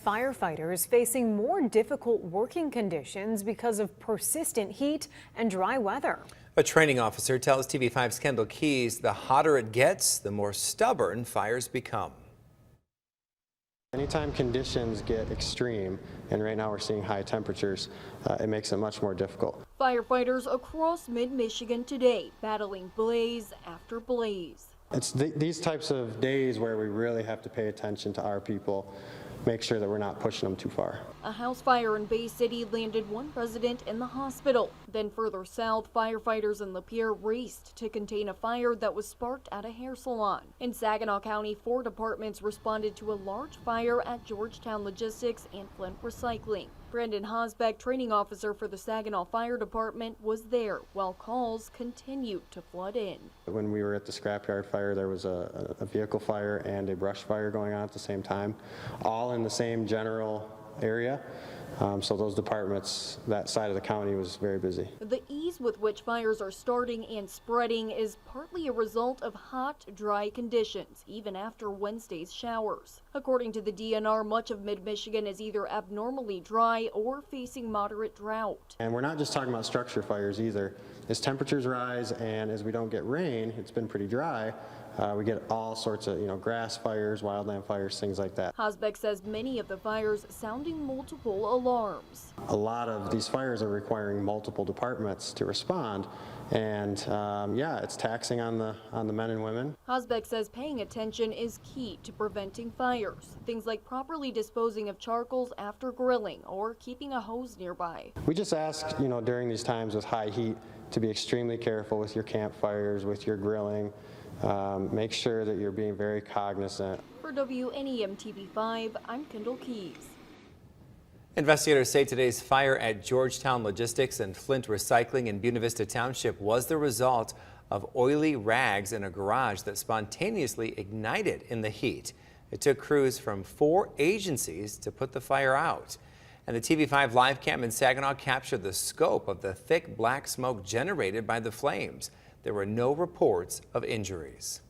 firefighters facing more difficult working conditions because of persistent heat and dry weather. A training officer tells TV5's Kendall Keys the hotter it gets, the more stubborn fires become. Anytime conditions get extreme, and right now we're seeing high temperatures, it makes it much more difficult. Firefighters across mid-Michigan today battling blaze after blaze. It's these types of days where we really have to pay attention to our people, make sure that we're not pushing them too far. A house fire in Bay City landed one resident in the hospital. Then further south, firefighters in Lapeer raced to contain a fire that was sparked at a hair salon. In Saginaw County, 4 departments responded to a large fire at Georgetown Logistics and Flint Recycling. Brandon Hosbeck, training officer for the Saginaw Fire Department, was there while calls continued to flood in. When we were at the scrapyard fire, there was a vehicle fire and a brush fire going on at the same time, all in the same general area. So those departments, that side of the county was very busy. The ease with which fires are starting and spreading is partly a result of hot, dry conditions, even after Wednesday's showers. According to the DNR, much of mid-Michigan is either abnormally dry or facing moderate drought. And we're not just talking about structure fires either. As temperatures rise and as we don't get rain, it's been pretty dry, we get all sorts of, grass fires, wildland fires, things like that. Hosbeck says many of the fires sounding multiple alarms. A lot of these fires are requiring multiple departments to respond, and yeah, it's taxing on the men and women. Hosbeck says paying attention is key to preventing fires. Things like properly disposing of charcoals after grilling or keeping a hose nearby. We just ask, during these times with high heat to be extremely careful with your campfires, with your grilling. Make sure that you're being very cognizant. For WNEM TV5, I'm Kendall Keys. Investigators say today's fire at Georgetown Logistics and Flint Recycling in Buena Vista Township was the result of oily rags in a garage that spontaneously ignited in the heat. It took crews from 4 agencies to put the fire out. And the TV5 live cam in Saginaw captured the scope of the thick black smoke generated by the flames. There were no reports of injuries.